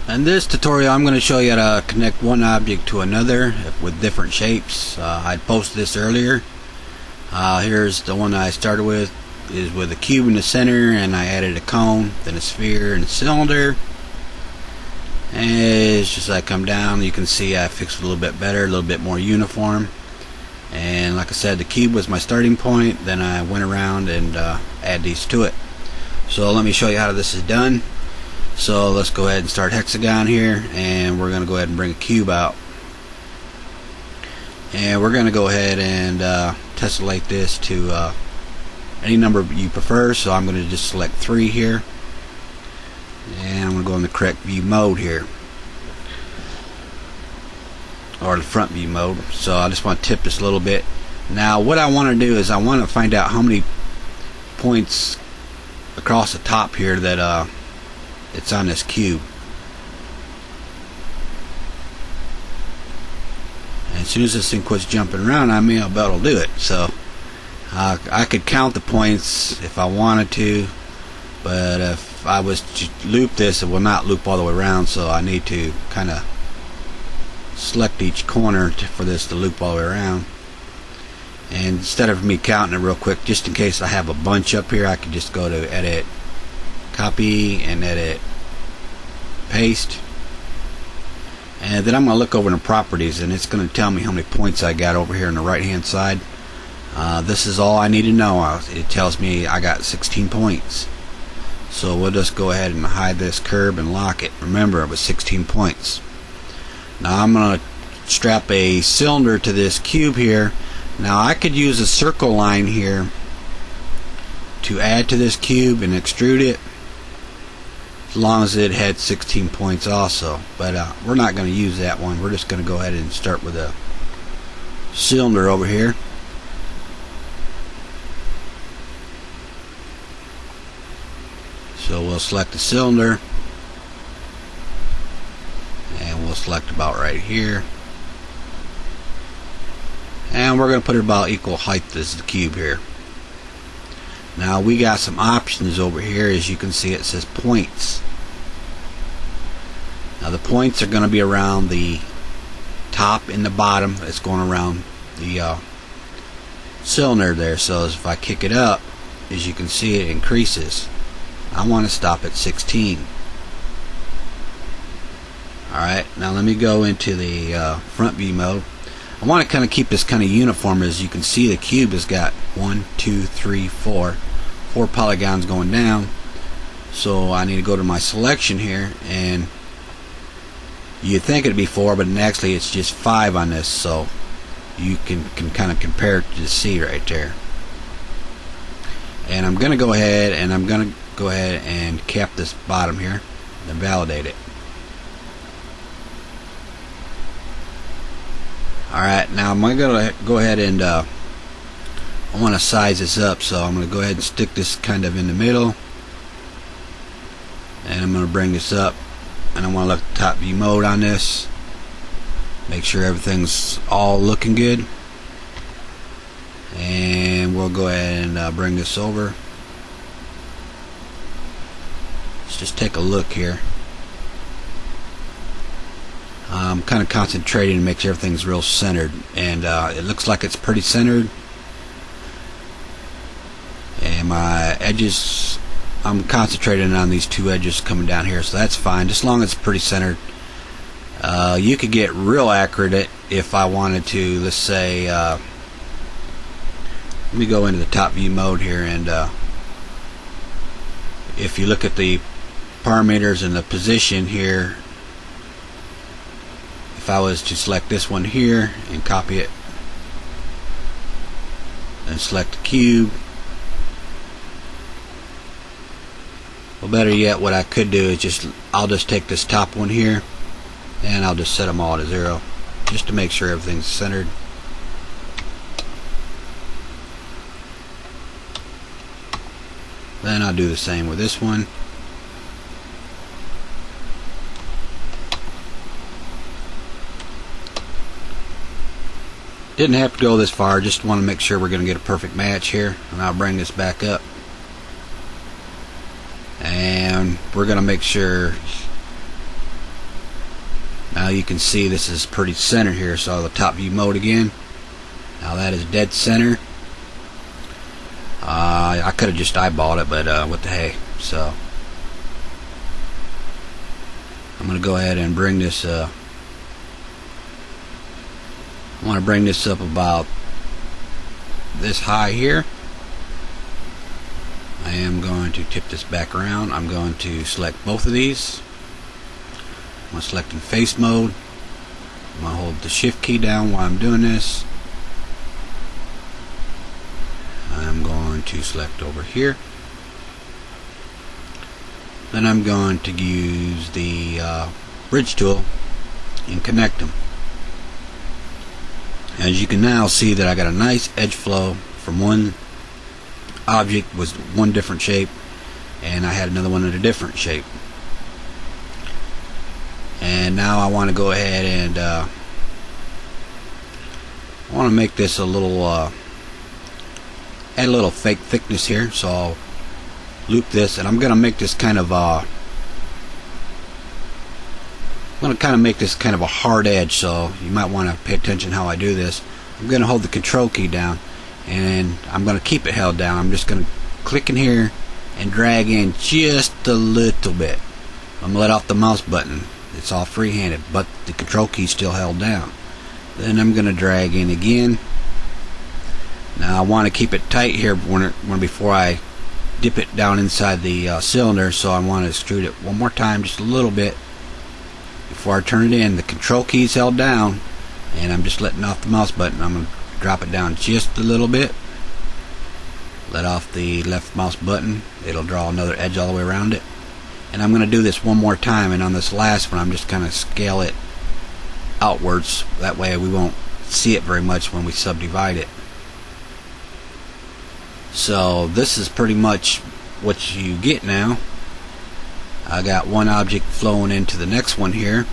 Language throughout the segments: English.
In this tutorial I'm going to show you how to connect one object to another with different shapes. I posted this earlier. Here's the one that I started with, is with a cube in the center, and I added a cone, then a sphere and a cylinder. And it's just like I come down, you can see I fixed it a little bit better, a little bit more uniform. And like I said, the cube was my starting point, then I went around and add these to it. So let me show you how this is done. So let's go ahead and start Hexagon here, and we're going to go ahead and bring a cube out. And we're going to go ahead and tessellate this to any number you prefer. So I'm going to just select 3 here, and I'm going to go in the correct view mode here, or the front view mode. So I just want to tip this a little bit. Now what I want to do is I want to find out how many points across the top here that it's on this cube. And as soon as this thing quits jumping around, I may be able to do it. So I could count the points if I wanted to, but if I was to loop this, it will not loop all the way around, so I need to kind of select each corner for this to loop all the way around. And instead of me counting it real quick, just in case I have a bunch up here, I can just go to edit, copy, and edit, paste. And then I'm going to look over in the properties, and it's going to tell me how many points I got over here on the right hand side. This is all I need to know. It tells me I got 16 points. So we'll just go ahead and hide this curve and lock it. Remember, it was 16 points. Now I'm going to strap a cylinder to this cube here. Now I could use a circle line here to add to this cube and extrude it, as long as it had 16 points also. But we're not going to use that one. We're just going to go ahead and start with a cylinder over here. So we'll select the cylinder, and we'll select about right here, and we're going to put it about equal height as the cube here. Now we got some options over here. As you can see, it says points. Now the points are going to be around the top and the bottom. It's going around the cylinder there. So if I kick it up, as you can see, it increases. I want to stop at 16. Alright, now let me go into the front view mode. I want to kind of keep this kind of uniform. As you can see, the cube has got 1, 2, 3, 4 polygons going down. So I need to go to my selection here, and you'd think it'd be 4, but actually it's just 5 on this. So you can kind of compare it to the C right there. And I'm going to go ahead and cap this bottom here and validate it. Alright, now I'm going to go ahead and I want to size this up, so I'm going to go ahead and stick this kind of in the middle, and I'm going to bring this up, and I want to look at the top view mode on this, make sure everything's all looking good, and we'll go ahead and bring this over. Let's just take a look here. I'm kind of concentrating to make sure everything's real centered, and it looks like it's pretty centered. And my edges, I'm concentrating on these 2 edges coming down here, so that's fine, just as long as it's pretty centered. You could get real accurate if I wanted to. Let's say, let me go into the top view mode here, and if you look at the parameters and the position here, if I was to select this one here and copy it and select the cube, well, better yet, what I could do is I'll just take this top one here, and I'll just set them all to 0 just to make sure everything's centered. Then I'll do the same with this one. Didn't have to go this far, just want to make sure we're going to get a perfect match here. And I'll bring this back up. And we're going to make sure Now you can see this is pretty center here, so the top view mode again. Now that is dead center. I could have just eyeballed it, but what the hey. So I'm going to go ahead and bring this I want to bring this up about this high here. I am going to tip this back around. I'm going to select both of these. I'm going to select in face mode. I'm going to hold the shift key down while I'm doing this. I'm going to select over here. Then I'm going to use the bridge tool and connect them. As you can now see that I got a nice edge flow from one object was one different shape, and I had another one in a different shape. And now I want to go ahead and I want to make this a little add a little fake thickness here, so I'll loop this, and I'm going to make this kind of a hard edge, so you might want to pay attention how I do this. I'm going to hold the control key down, and I'm going to keep it held down. I'm just going to click in here and drag in just a little bit. I'm going to let off the mouse button. It's all free-handed, but the control key is still held down. Then I'm going to drag in again. Now I want to keep it tight here before I dip it down inside the cylinder, so I want to extrude it one more time, just a little bit, before I turn it in. The control key is held down, and I'm just letting off the mouse button. I'm going to drop it down just a little bit. Let off the left mouse button. It'll draw another edge all the way around it. And I'm going to do this one more time, and on this last one I'm just going to scale it outwards. That way we won't see it very much when we subdivide it. So this is pretty much what you get now. I got one object flowing into the next one here.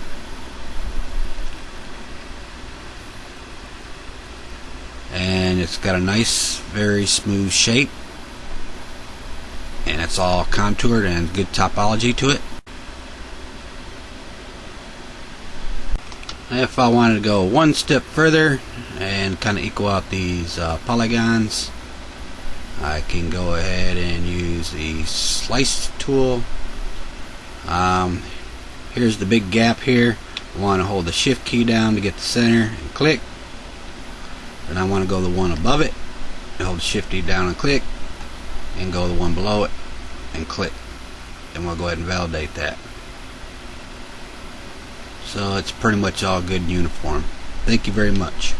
And it's got a nice, very smooth shape. And it's all contoured and good topology to it. If I wanted to go one step further and kind of equal out these polygons, I can go ahead and use the slice tool. Here's the big gap here. I want to hold the shift key down to get the center and click. Then I want to go the one above it and hold the shift key down and click, and go the one below it and click. And we'll go ahead and validate that. So it's pretty much all good and uniform. Thank you very much.